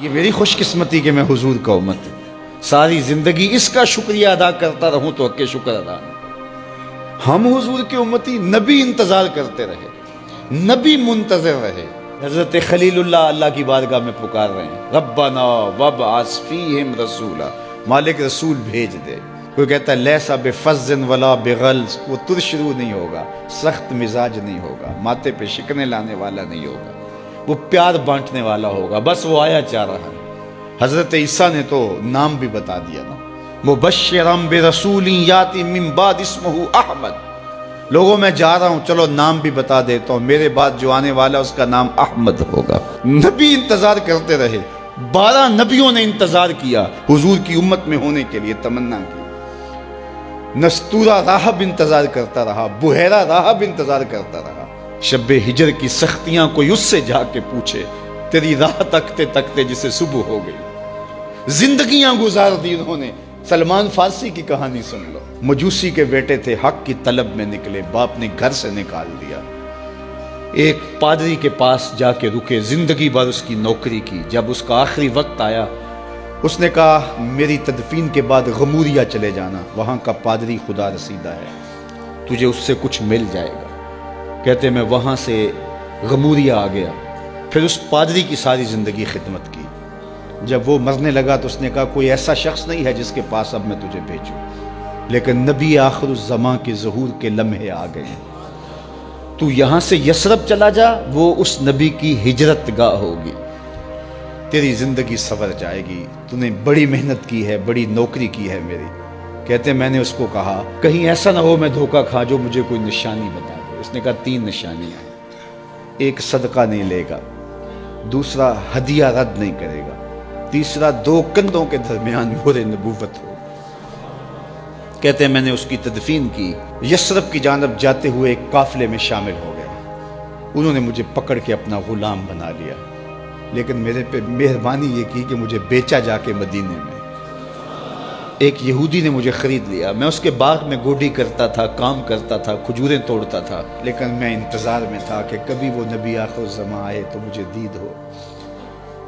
یہ میری خوش قسمتی کہ میں حضور کا امت ہوں، ساری زندگی اس کا شکریہ ادا کرتا رہوں تو حق شکر ادا نہیں۔ ہم حضور کے امتی، نبی انتظار کرتے رہے، نبی منتظر رہے۔ حضرت خلیل اللہ کی بارگاہ میں پکار رہے ہیں، ربنا وابعث فیہم رسولا، مالک رسول بھیج دے۔ کوئی کہتا ہے لیسا بفظ ولا بغلظ، وہ ترشرو نہیں ہوگا، سخت مزاج نہیں ہوگا، ماتھے پہ شکنے لانے والا نہیں ہوگا، وہ پیار بانٹنے والا ہوگا۔ بس وہ آیا چاہ رہا ہے۔ حضرت عیسیٰ نے تو نام بھی بتا دیا نا، مبشرا برسول یاتی من بعد اسمہ احمد، لوگوں میں جا رہا ہوں، چلو نام بھی بتا دیتا ہوں، میرے بعد جو آنے والا اس کا نام احمد ہوگا۔ نبی انتظار کرتے رہے، 12 نبیوں نے انتظار کیا حضور کی امت میں ہونے کے لیے، تمنا کی۔ نستورہ راہب انتظار کرتا رہا، بحیرہ راہب انتظار کرتا رہا۔ شب ہجر کی سختیاں کوئی اس سے جا کے پوچھے، تیری راہ تکتے تکتے جسے صبح ہو گئی۔ زندگیاں گزار دی انہوں نے۔ سلمان فارسی کی کہانی سن لو، مجوسی کے بیٹے تھے، حق کی طلب میں نکلے، باپ نے گھر سے نکال دیا، ایک پادری کے پاس جا کے رکے، زندگی بھر اس کی نوکری کی۔ جب اس کا آخری وقت آیا، اس نے کہا میری تدفین کے بعد غموریا چلے جانا، وہاں کا پادری خدا رسیدہ ہے، تجھے اس سے کچھ مل جائے گا۔ کہتے میں وہاں سے غموریا آ گیا، پھر اس پادری کی ساری زندگی خدمت کی۔ جب وہ مرنے لگا تو اس نے کہا کوئی ایسا شخص نہیں ہے جس کے پاس اب میں تجھے بھیجوں، لیکن نبی آخر الزمان کے ظہور کے لمحے آ گئے ہیں، تو یہاں سے یثرب چلا جا، وہ اس نبی کی ہجرت گاہ ہوگی، تیری زندگی سنور جائے گی، تو نے بڑی محنت کی ہے، بڑی نوکری کی ہے میری۔ کہتے میں نے اس کو کہا کہیں ایسا نہ ہو میں دھوکہ کھا جو مجھے کوئی نشانی بتا دے۔ اس نے کہا 3 نشانیاں، ایک صدقہ نہیں لے گا، دوسرا ہدیہ رد نہیں کرے گا، تیسرا 2 کندھوں کے درمیان مہر نبوت ہو۔ کہتے ہیں میں نے اس کی تدفین کی، یثرب کی جانب جاتے ہوئے ایک قافلے میں شامل ہو گیا، انہوں نے مجھے پکڑ کے اپنا غلام بنا لیا، لیکن میرے پہ مہربانی یہ کی کہ مجھے بیچا جا کے مدینے میں۔ ایک یہودی نے مجھے خرید لیا، میں اس کے باغ میں گوڈی کرتا تھا، کام کرتا تھا، کھجوریں توڑتا تھا، لیکن میں انتظار میں تھا کہ کبھی وہ نبی آخر الزمان آئے تو مجھے دید ہو،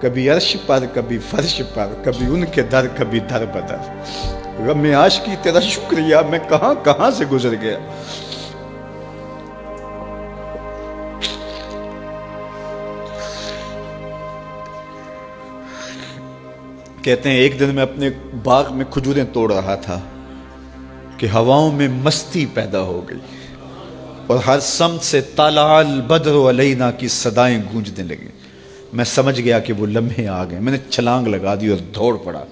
کبھی عرش پر، کبھی فرش پر، کبھی ان کے در، کبھی در بدر۔ غم عاشقی تیرا شکریہ، میں کہاں کہاں سے گزر گیا۔ کہتے ہیں ایک دن میں اپنے باغ میں کھجوریں توڑ رہا تھا کہ ہواؤں میں مستی پیدا ہو گئی اور ہر سمت سے طلع البدر علینا کی صدائیں گونجنے لگیں۔ میں سمجھ گیا کہ وہ لمحے آ گئے، میں نے چھلانگ لگا دی اور دوڑ پڑا۔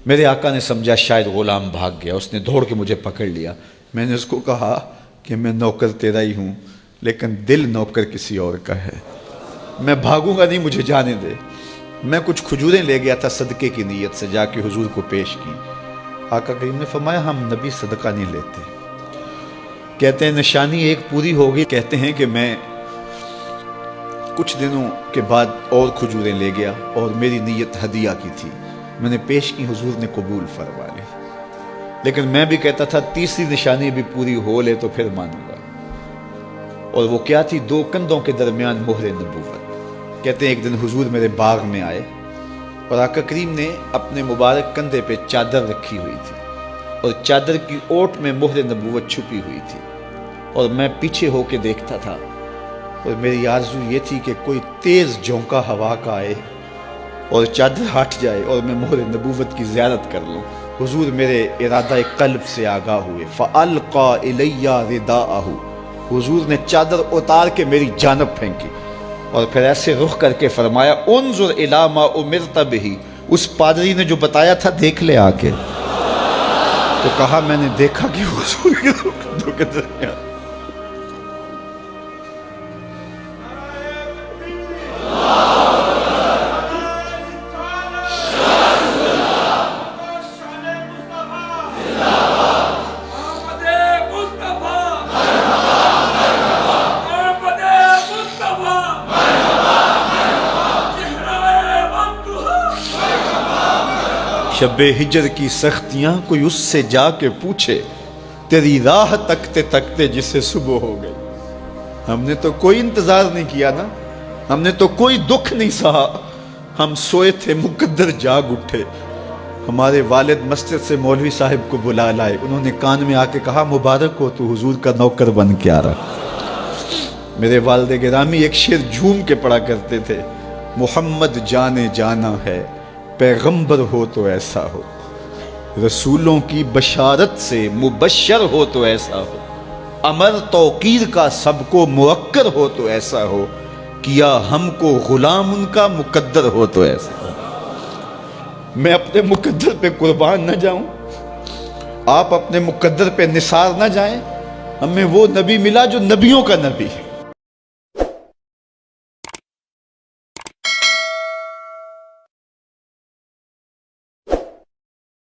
میرے آقا نے سمجھا شاید غلام بھاگ گیا، اس نے دوڑ کے مجھے پکڑ لیا۔ میں نے اس کو کہا کہ میں نوکر تیرا ہی ہوں، لیکن دل نوکر کسی اور کا ہے، میں بھاگوں گا نہیں، مجھے جانے دے۔ میں کچھ کھجوریں لے گیا تھا صدقے کی نیت سے، جا کے حضور کو پیش کی۔ آقا کریم نے فرمایا ہم نبی صدقہ نہیں لیتے۔ کہتے ہیں نشانی ایک پوری ہو گئی۔ کہتے ہیں کہ میں کچھ دنوں کے بعد اور کھجوریں لے گیا اور میری نیت ہدیہ کی تھی، میں نے پیش کی، حضور نے قبول فرما لی، لیکن میں بھی کہتا تھا تیسری نشانی بھی پوری ہو لے تو پھر مانوں گا، اور وہ کیا تھی؟ 2 کندھوں کے درمیان مہر نبوت۔ کہتے ہیں ایک دن حضور میرے باغ میں آئے اور آقا کریم نے اپنے مبارک کندھے پہ چادر رکھی ہوئی تھی اور چادر کی اوٹ میں مہر نبوت چھپی ہوئی تھی، اور میں پیچھے ہو کے دیکھتا تھا، اور میری آرزو یہ تھی کہ کوئی تیز جھونکا ہوا کا آئے اور چادر ہٹ جائے اور میں مہر نبوت کی زیارت کر لوں۔ حضور میرے ارادہ قلب سے آگاہ ہوئے، فَأَلْقَى إِلَيَّ رِدَاءَهُ، حضور نے چادر اتار کے میری جانب پھینکی اور پھر ایسے رخ کر کے فرمایا انظر الی ما امرت بہ، اس پادری نے جو بتایا تھا دیکھ لے آ کے۔ تو کہا میں نے دیکھا کہ حضور کے کندھوں کے درمیان۔ شب ہجر کی سختیاں کوئی اس سے جا کے پوچھے، تیری راہ تکتے تکتے جسے صبح ہو گئی۔ ہم نے تو کوئی انتظار نہیں کیا نا، ہم نے تو کوئی دکھ نہیں سہا، ہم سوئے تھے مقدر جاگ اٹھے، ہمارے والد مسجد سے مولوی صاحب کو بلا لائے، انہوں نے کان میں آ کے کہا مبارک ہو تو حضور کا نوکر بن کے آ رہا۔ میرے والد گرامی ایک شعر جھوم کے پڑھا کرتے تھے، محمد جانے جانا ہے پیغمبر ہو تو ایسا ہو، رسولوں کی بشارت سے مبشر ہو تو ایسا ہو، امر توقیر کا سب کو موکر ہو تو ایسا ہو، کیا ہم کو غلام ان کا مقدر ہو تو ایسا ہو۔ میں اپنے مقدر پہ قربان نہ جاؤں، آپ اپنے مقدر پہ نثار نہ جائیں، ہمیں وہ نبی ملا جو نبیوں کا نبی ہے۔